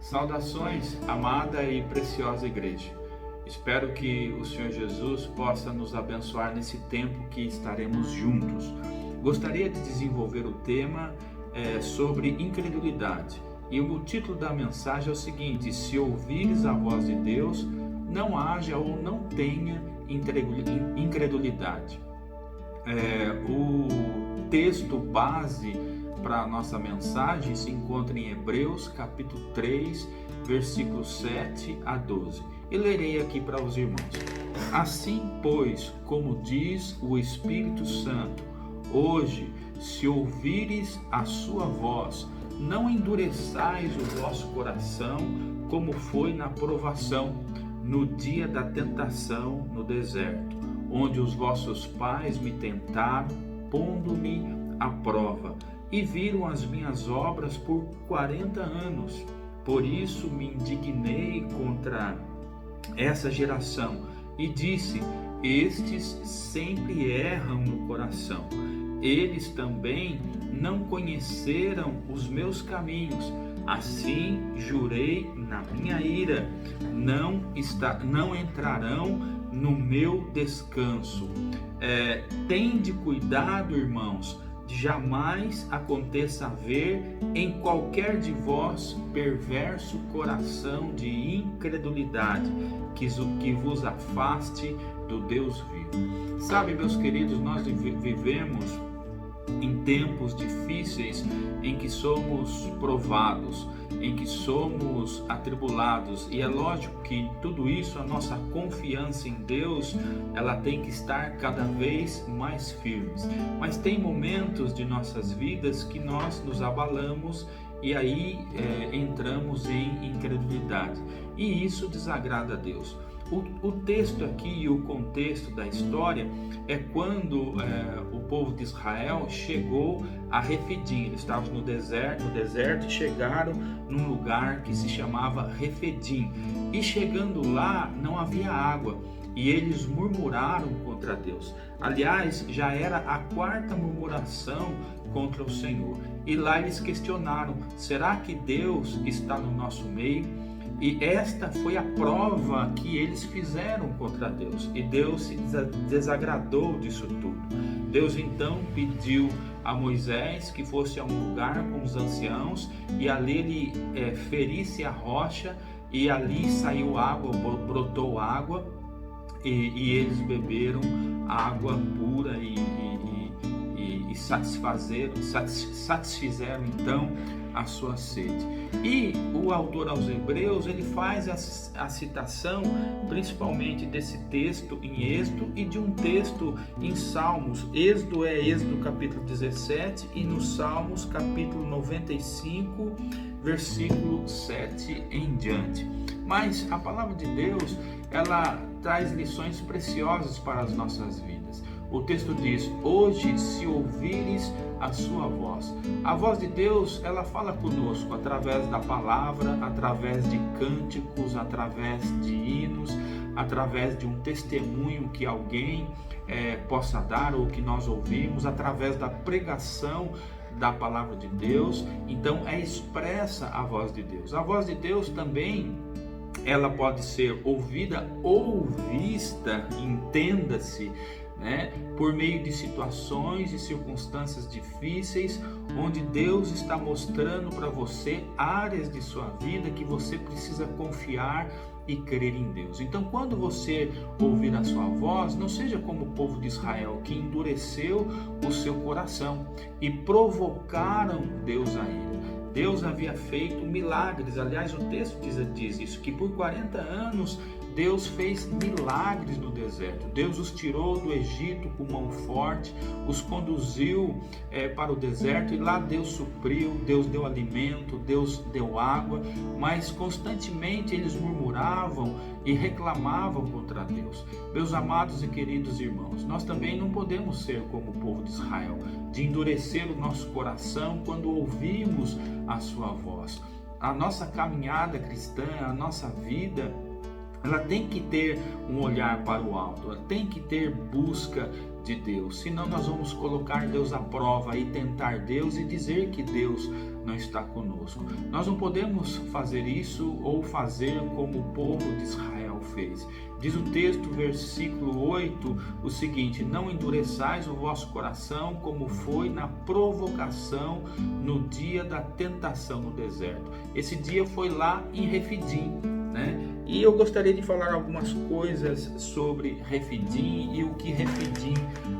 Saudações, amada e preciosa igreja. Espero que o Senhor Jesus possa nos abençoar nesse tempo que estaremos juntos. Gostaria de desenvolver o tema sobre incredulidade. E o título da mensagem é o seguinte: se ouvires a voz de Deus, não haja ou não tenha incredulidade. O texto base para a nossa mensagem se encontra em Hebreus capítulo 3, versículos 7 a 12. E lerei aqui para os irmãos. Assim, pois, como diz o Espírito Santo, hoje, se ouvires a sua voz, não endureçais o vosso coração, como foi na provação, no dia da tentação no deserto, onde os vossos pais me tentaram, pondo-me à prova, e viram as minhas obras por 40 anos. Por isso me indignei contra essa geração e disse: estes sempre erram no coração. Eles também não conheceram os meus caminhos. Assim jurei na minha ira, não entrarão no meu descanso. Tende cuidado, irmãos, de jamais aconteça haver em qualquer de vós perverso coração de incredulidade, que vos afaste do Deus vivo. Sabe, meus queridos, nós vivemos em tempos difíceis em que somos provados, em que somos atribulados, e é lógico que tudo isso, a nossa confiança em Deus, ela tem que estar cada vez mais firmes. Mas tem momentos de nossas vidas que nós nos abalamos e aí entramos em incredulidade, e isso desagrada a Deus. O texto aqui e o contexto da história é quando o povo de Israel chegou a Refidim. Eles estavam no deserto e chegaram num lugar que se chamava Refidim. E chegando lá não havia água e eles murmuraram contra Deus. Aliás, já era a quarta murmuração contra o Senhor. E lá eles questionaram: será que Deus está no nosso meio? E esta foi a prova que eles fizeram contra Deus. E Deus se desagradou disso tudo. Deus então pediu a Moisés que fosse a um lugar com os anciãos e ali ele ferisse a rocha e ali saiu água, brotou água e eles beberam água pura e satisfizeram então a sua sede. E o autor aos Hebreus, ele faz a citação principalmente desse texto em Êxodo e de um texto em Salmos. Êxodo capítulo 17 e no Salmos capítulo 95, versículo 7 em diante. Mas a palavra de Deus, ela traz lições preciosas para as nossas vidas. O texto diz: hoje, se ouvires a sua voz. A voz de Deus, ela fala conosco através da palavra, através de cânticos, através de hinos, através de um testemunho que alguém possa dar ou que nós ouvimos, através da pregação da palavra de Deus. Então é expressa a voz de Deus. A voz de Deus também, ela pode ser ouvida ou vista, entenda-se, por meio de situações e circunstâncias difíceis, onde Deus está mostrando para você áreas de sua vida que você precisa confiar e crer em Deus. Então, quando você ouvir a sua voz, não seja como o povo de Israel, que endureceu o seu coração e provocaram Deus a ira. Deus havia feito milagres. Aliás, o texto diz isso, que por 40 anos Deus fez milagres no deserto. Deus os tirou do Egito com mão forte, os conduziu para o deserto e lá Deus supriu, Deus deu alimento, Deus deu água, mas constantemente eles murmuravam e reclamavam contra Deus. Meus amados e queridos irmãos, nós também não podemos ser como o povo de Israel, de endurecer o nosso coração quando ouvimos a sua voz. A nossa caminhada cristã, a nossa vida, ela tem que ter um olhar para o alto, ela tem que ter busca de Deus, senão nós vamos colocar Deus à prova e tentar Deus e dizer que Deus não está conosco. Nós não podemos fazer isso ou fazer como o povo de Israel fez. Diz o texto, versículo 8, o seguinte: não endureçais o vosso coração como foi na provocação no dia da tentação no deserto. Esse dia foi lá em Refidim, né? E eu gostaria de falar algumas coisas sobre Refidim e o que Refidim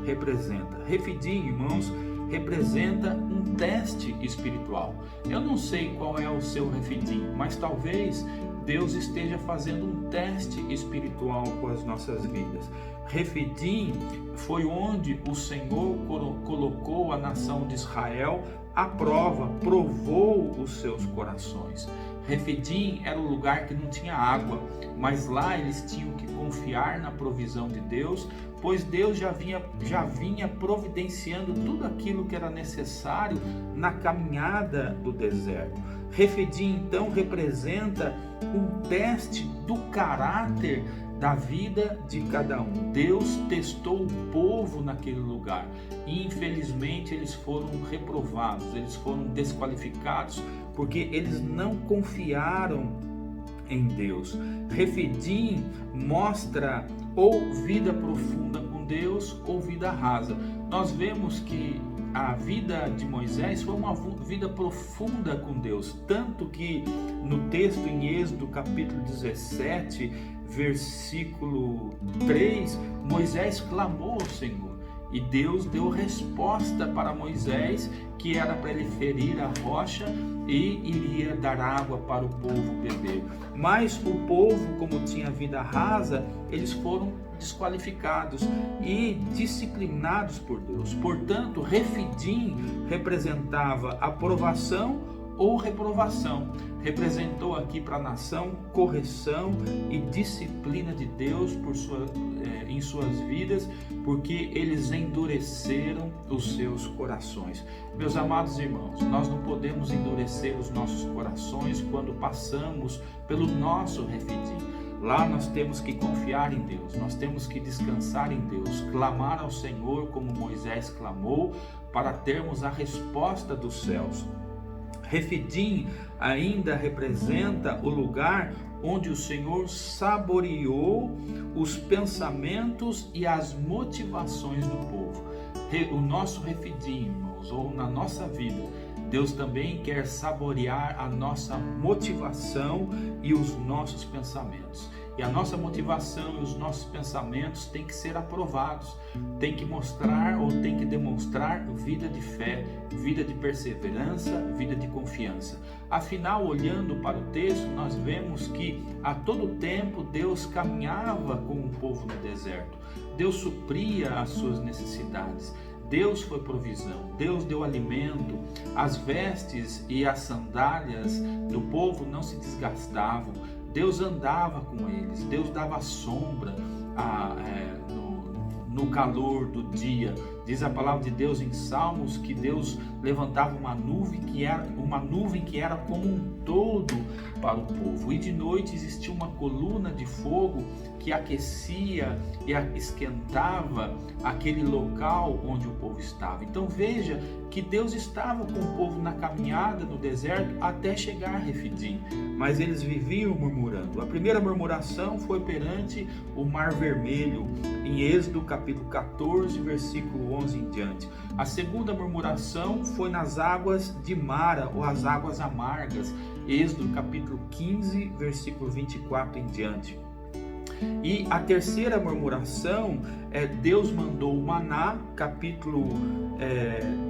representa. Refidim, irmãos, representa um teste espiritual. Eu não sei qual é o seu Refidim, mas talvez Deus esteja fazendo um teste espiritual com as nossas vidas. Refidim foi onde o Senhor colocou a nação de Israel à prova, provou os seus corações. Refidim era um lugar que não tinha água, mas lá eles tinham que confiar na provisão de Deus, pois Deus já vinha providenciando tudo aquilo que era necessário na caminhada do deserto. Refidim então representa um teste do caráter da vida de cada um. Deus testou o povo naquele lugar e infelizmente eles foram reprovados, eles foram desqualificados porque eles não confiaram em Deus. Refidim mostra ou vida profunda com Deus ou vida rasa. Nós vemos que a vida de Moisés foi uma vida profunda com Deus, tanto que no texto em Êxodo capítulo 17, versículo 3, Moisés clamou ao Senhor e Deus deu resposta para Moisés, que era para ele ferir a rocha e iria dar água para o povo beber. Mas o povo, como tinha vida rasa, eles foram desqualificados e disciplinados por Deus. Portanto, Refidim representava aprovação ou reprovação. Representou aqui para a nação correção e disciplina de Deus em suas vidas, porque eles endureceram os seus corações. Meus amados irmãos, nós não podemos endurecer os nossos corações quando passamos pelo nosso Refidim. Lá nós temos que confiar em Deus, nós temos que descansar em Deus, clamar ao Senhor como Moisés clamou, para termos a resposta dos céus. Refidim ainda representa o lugar onde o Senhor saboreou os pensamentos e as motivações do povo. O nosso Refidim, irmãos, ou na nossa vida, Deus também quer saborear a nossa motivação e os nossos pensamentos. E a nossa motivação e os nossos pensamentos têm que ser aprovados, tem que mostrar ou tem que demonstrar vida de fé, vida de perseverança, vida de confiança. Afinal, olhando para o texto, nós vemos que a todo tempo Deus caminhava com o povo no deserto. Deus supria as suas necessidades. Deus foi provisão, Deus deu alimento, as vestes e as sandálias do povo não se desgastavam, Deus andava com eles, Deus dava sombra no calor do dia. Diz a palavra de Deus em Salmos que Deus levantava uma nuvem que era como um todo para o povo. E de noite existia uma coluna de fogo que aquecia e esquentava aquele local onde o povo estava. Então veja que Deus estava com o povo na caminhada no deserto até chegar a Refidim, mas eles viviam murmurando. A primeira murmuração foi perante o Mar Vermelho, em Êxodo capítulo 14, versículo 11 em diante. A segunda murmuração foi nas águas de Mara, ou as águas amargas, Êxodo capítulo 15, versículo 24 em diante. E a terceira murmuração Deus mandou o maná, capítulo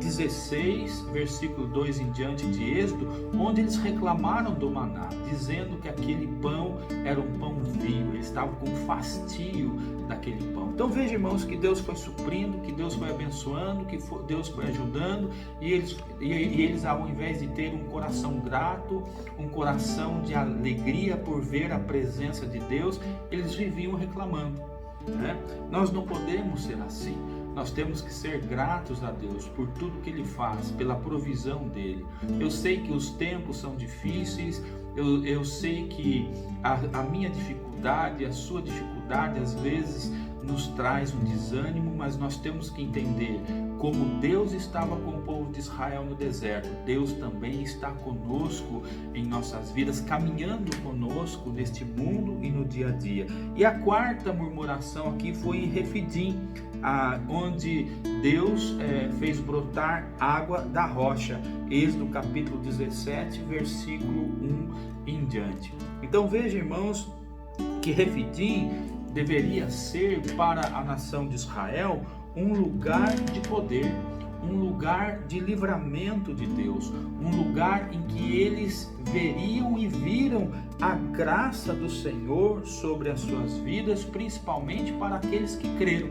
16, versículo 2 em diante de Êxodo, onde eles reclamaram do maná, dizendo que aquele pão era um pão vil, eles estavam com fastio daquele pão. Então veja, irmãos, que Deus foi suprindo, que Deus foi abençoando, que Deus foi ajudando, e eles ao invés de ter um coração grato, um coração de alegria por ver a presença de Deus, eles viviam reclamando. Nós não podemos ser assim. Nós temos que ser gratos a Deus por tudo que Ele faz, pela provisão dEle. Eu sei que os tempos são difíceis, eu sei que a minha dificuldade, a sua dificuldade às vezes nos traz um desânimo, mas nós temos que entender como Deus estava com o povo de Israel no deserto, Deus também está conosco em nossas vidas, caminhando conosco neste mundo e no dia a dia. E a quarta murmuração aqui foi em Refidim, onde Deus fez brotar água da rocha. Êxodo capítulo 17, versículo 1 em diante. Então veja, irmãos, que Refidim deveria ser para a nação de Israel um lugar de poder, um lugar de livramento de Deus, um lugar em que eles veriam e viram a graça do Senhor sobre as suas vidas, principalmente para aqueles que creram.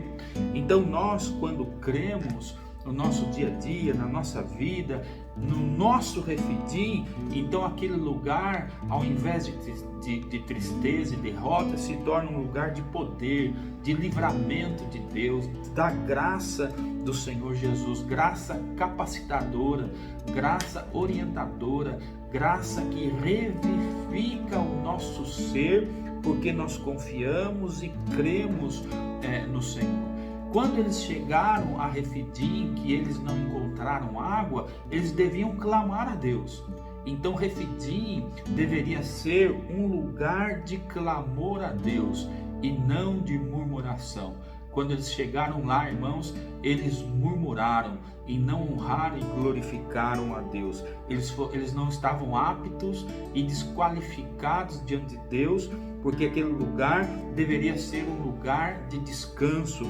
Então nós, quando cremos no nosso dia a dia, na nossa vida, no nosso Refidim, então aquele lugar, ao invés de tristeza e derrota, se torna um lugar de poder, de livramento de Deus, da graça do Senhor Jesus, graça capacitadora, graça orientadora, graça que revivifica o nosso ser, porque nós confiamos e cremos no Senhor. Quando eles chegaram a Refidim, que eles não encontraram água, eles deviam clamar a Deus. Então Refidim deveria ser um lugar de clamor a Deus e não de murmuração. Quando eles chegaram lá, irmãos, eles murmuraram e não honraram e glorificaram a Deus. Eles não estavam aptos e desqualificados diante de Deus, porque aquele lugar deveria ser um lugar de descanso,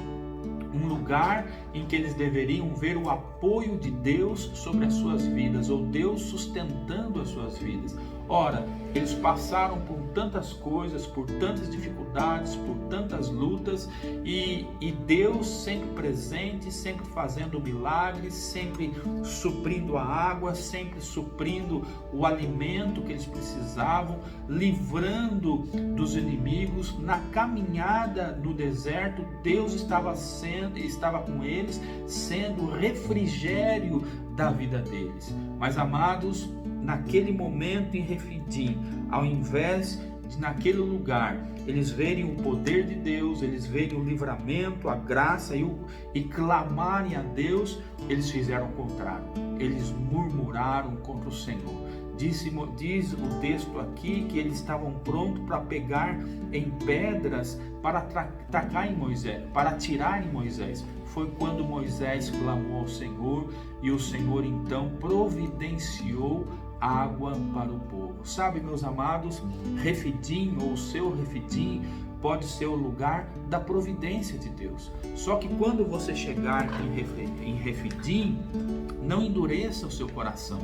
um lugar em que eles deveriam ver o apoio de Deus sobre as suas vidas, ou Deus sustentando as suas vidas. Ora, eles passaram por tantas coisas, por tantas dificuldades, por tantas lutas, e Deus sempre presente, sempre fazendo milagres, sempre suprindo a água, sempre suprindo o alimento que eles precisavam, livrando dos inimigos. Na caminhada no deserto, Deus estava com eles, sendo refrigério da vida deles. Mas, amados, naquele momento em Refidim, ao invés de naquele lugar eles verem o poder de Deus, eles verem o livramento, a graça e clamarem a Deus, eles fizeram o contrário. Eles murmuraram contra o Senhor. Diz o texto aqui que eles estavam prontos para pegar em pedras para atacar em Moisés, para atirar em Moisés. Foi quando Moisés clamou ao Senhor e o Senhor então providenciou água para o povo. Sabe, meus amados, Refidim, ou o seu Refidim, pode ser o lugar da providência de Deus. Só que quando você chegar em Refidim, não endureça o seu coração.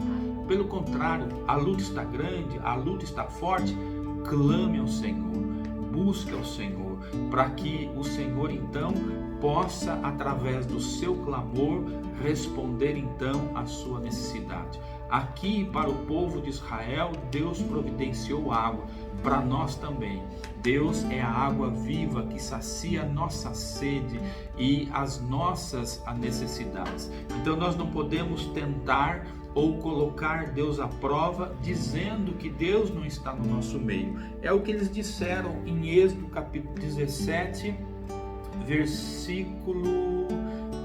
Pelo contrário, a luta está grande, a luta está forte. Clame ao Senhor, busque ao Senhor, para que o Senhor então possa, através do seu clamor, responder então à sua necessidade. Aqui, para o povo de Israel, Deus providenciou água. Para nós também, Deus é a água viva que sacia a nossa sede e as nossas necessidades. Então nós não podemos tentar ou colocar Deus à prova dizendo que Deus não está no nosso meio. É o que eles disseram em Êxodo capítulo 17, versículo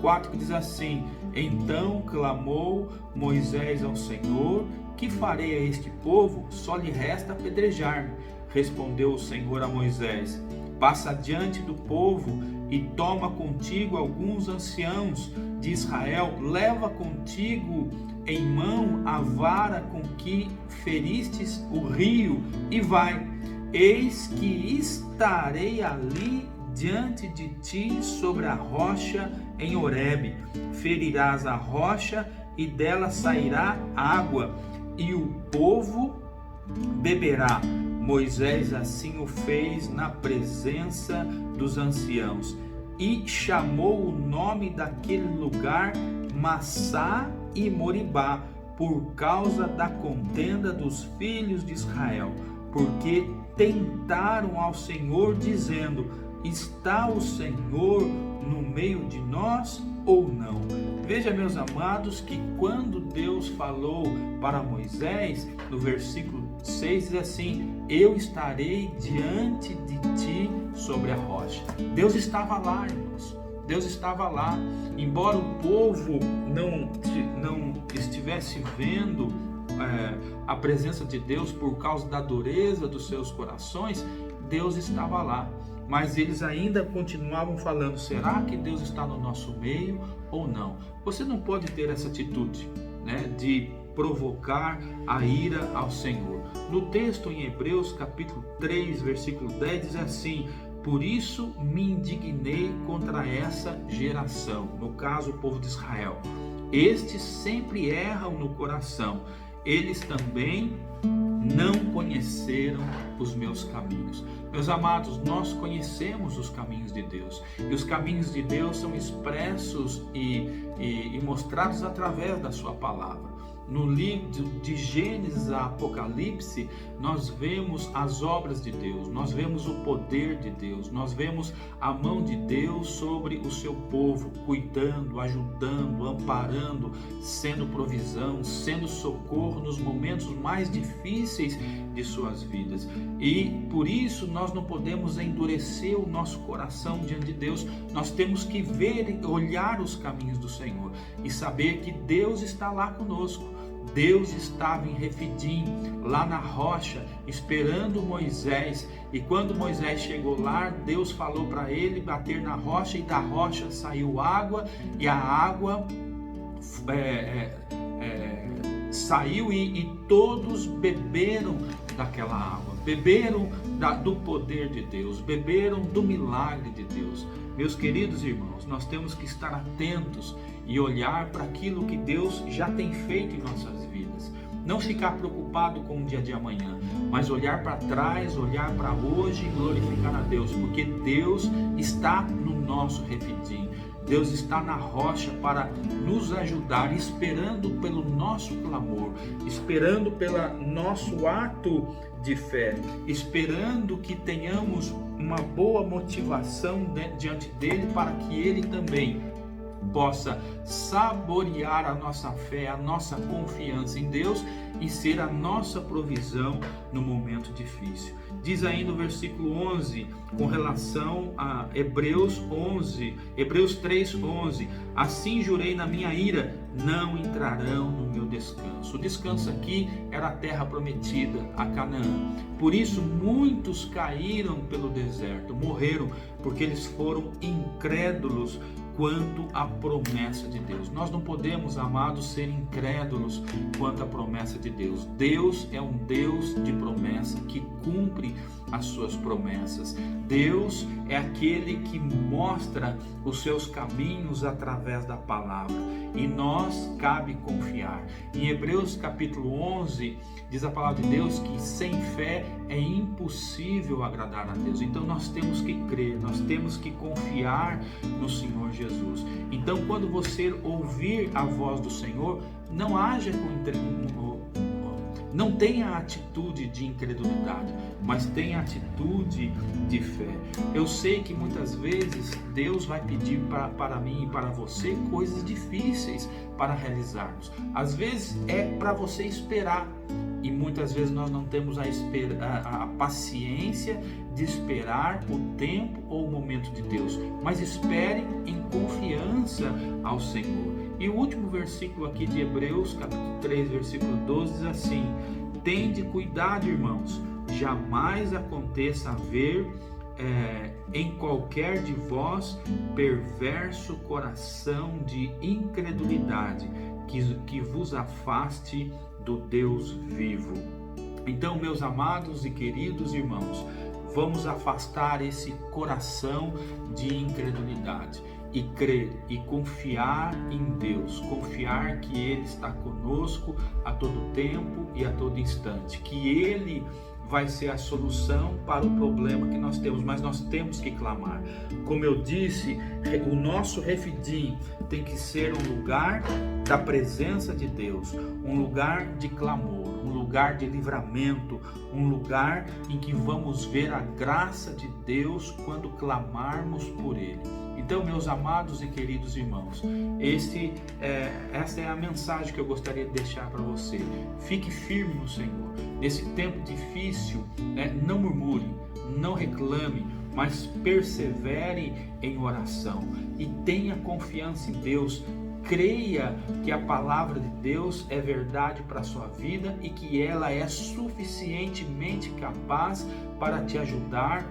4, que diz assim: então clamou Moisés ao Senhor: que farei a este povo? Só lhe resta apedrejar-me. Respondeu o Senhor a Moisés: passa diante do povo e toma contigo alguns anciãos de Israel, leva contigo em mão a vara com que feristes o rio e vai. Eis que estarei ali diante de ti sobre a rocha em Horebe. Ferirás a rocha e dela sairá água, e o povo beberá. Moisés assim o fez na presença dos anciãos e chamou o nome daquele lugar Massá e Moribá, por causa da contenda dos filhos de Israel, porque tentaram ao Senhor dizendo: está o Senhor no meio de nós ou não? Veja, meus amados, que quando Deus falou para Moisés, no versículo 6 diz assim: eu estarei diante de ti sobre a rocha. Deus estava lá, irmãos. Deus estava lá. Embora o povo não estivesse vendo a presença de Deus por causa da dureza dos seus corações, Deus estava lá. Mas eles ainda continuavam falando: será que Deus está no nosso meio ou não? Você não pode ter essa atitude, de provocar a ira ao Senhor. No texto em Hebreus capítulo 3, versículo 10 diz assim: por isso me indignei contra essa geração, no caso o povo de Israel. Estes sempre erram no coração, eles também não conheceram os meus caminhos. Meus amados, nós conhecemos os caminhos de Deus, e os caminhos de Deus são expressos e mostrados através da sua palavra. No livro de Gênesis a Apocalipse, nós vemos as obras de Deus, nós vemos o poder de Deus, nós vemos a mão de Deus sobre o seu povo, cuidando, ajudando, amparando, sendo provisão, sendo socorro nos momentos mais difíceis de suas vidas. E por isso nós não podemos endurecer o nosso coração diante de Deus. Nós temos que ver, olhar os caminhos do Senhor e saber que Deus está lá conosco. Deus estava em Refidim, lá na rocha, esperando Moisés. E quando Moisés chegou lá, Deus falou para ele bater na rocha, e da rocha saiu água, e a água saiu e todos beberam daquela água, beberam do poder de Deus, beberam do milagre de Deus. Meus queridos irmãos, nós temos que estar atentos e olhar para aquilo que Deus já tem feito em nossas vidas. Não ficar preocupado com o dia de amanhã, mas olhar para trás, olhar para hoje e glorificar a Deus, porque Deus está no nosso Refidim. Deus está na rocha para nos ajudar, esperando pelo nosso clamor, esperando pelo nosso ato de fé, esperando que tenhamos uma boa motivação diante dele, para que ele também possa saborear a nossa fé, a nossa confiança em Deus e ser a nossa provisão no momento difícil. Diz ainda o versículo 11, com relação a Hebreus 3:11, assim jurei na minha ira, não entrarão no meu descanso. O descanso aqui era a terra prometida, a Canaã. Por isso muitos caíram pelo deserto, morreram, porque eles foram incrédulos quanto à promessa de Deus. Nós não podemos, amados, ser incrédulos quanto à promessa de Deus. Deus é um Deus de promessa, que cumpre as suas promessas. Deus é aquele que mostra os seus caminhos através da palavra, e nós cabe confiar. Em Hebreus capítulo 11 diz a palavra de Deus que sem fé é impossível agradar a Deus. Então nós temos que crer, nós temos que confiar no Senhor Jesus. Então quando você ouvir a voz do Senhor, não haja não tenha atitude de incredulidade, mas tenha atitude de fé. Eu sei que muitas vezes Deus vai pedir para mim e para você coisas difíceis para realizarmos. Às vezes é para você esperar, e muitas vezes nós não temos a paciência de esperar o tempo ou o momento de Deus. Mas espere em confiança ao Senhor. E o último versículo aqui de Hebreus, capítulo 3, versículo 12, diz assim: tende cuidado, irmãos, jamais aconteça haver em qualquer de vós perverso coração de incredulidade, que vos afaste do Deus vivo. Então, meus amados e queridos irmãos, vamos afastar esse coração de incredulidade e crer e confiar em Deus, confiar que Ele está conosco a todo tempo e a todo instante, que Ele vai ser a solução para o problema que nós temos, mas nós temos que clamar. Como eu disse, o nosso Refidim tem que ser um lugar da presença de Deus, um lugar de clamor, um lugar lugar de livramento, um lugar em que vamos ver a graça de Deus quando clamarmos por Ele. Então, meus amados e queridos irmãos, essa é a mensagem que eu gostaria de deixar para você. Fique firme no Senhor. Nesse tempo difícil, não murmure, não reclame, mas persevere em oração e tenha confiança em Deus. Creia que a palavra de Deus é verdade para a sua vida e que ela é suficientemente capaz para te ajudar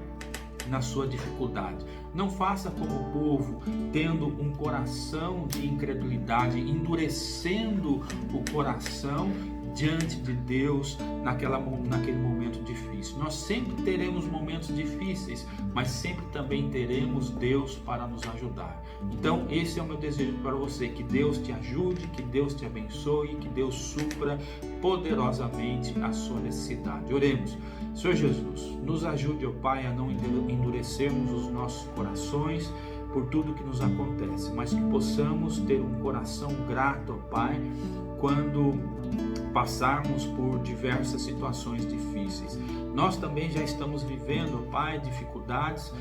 na sua dificuldade. Não faça como o povo, tendo um coração de incredulidade, endurecendo o coração diante de Deus naquele momento difícil. Nós sempre teremos momentos difíceis, mas sempre também teremos Deus para nos ajudar. Então, esse é o meu desejo para você, que Deus te ajude, que Deus te abençoe, que Deus supra poderosamente a sua necessidade. Oremos. Senhor Jesus, nos ajude, ó Pai, a não endurecermos os nossos corações por tudo que nos acontece, mas que possamos ter um coração grato, ó Pai, quando passarmos por diversas situações difíceis. Nós também já estamos vivendo, ó Pai, dificuldades,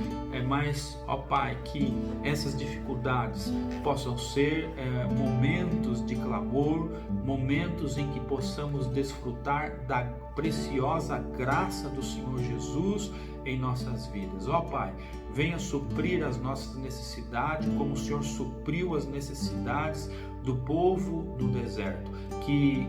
mas, ó Pai, que essas dificuldades possam ser momentos de clamor, momentos em que possamos desfrutar da preciosa graça do Senhor Jesus em nossas vidas. Ó Pai, venha suprir as nossas necessidades, como o Senhor supriu as necessidades do povo do deserto, que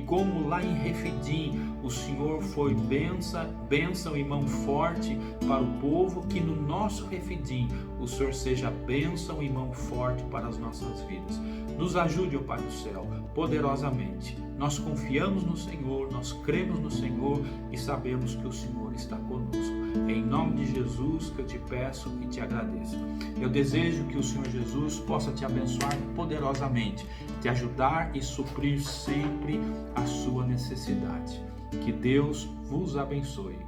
como lá em Refidim o Senhor foi bênção e mão forte para o povo, que no nosso Refidim o Senhor seja bênção e mão forte para as nossas vidas. Nos ajude, ó Pai do céu, poderosamente. Nós confiamos no Senhor, nós cremos no Senhor e sabemos que o Senhor está conosco. É em nome de Jesus que eu te peço e te agradeço. Eu desejo que o Senhor Jesus possa te abençoar poderosamente, te ajudar e suprir sempre a sua necessidade. Que Deus vos abençoe.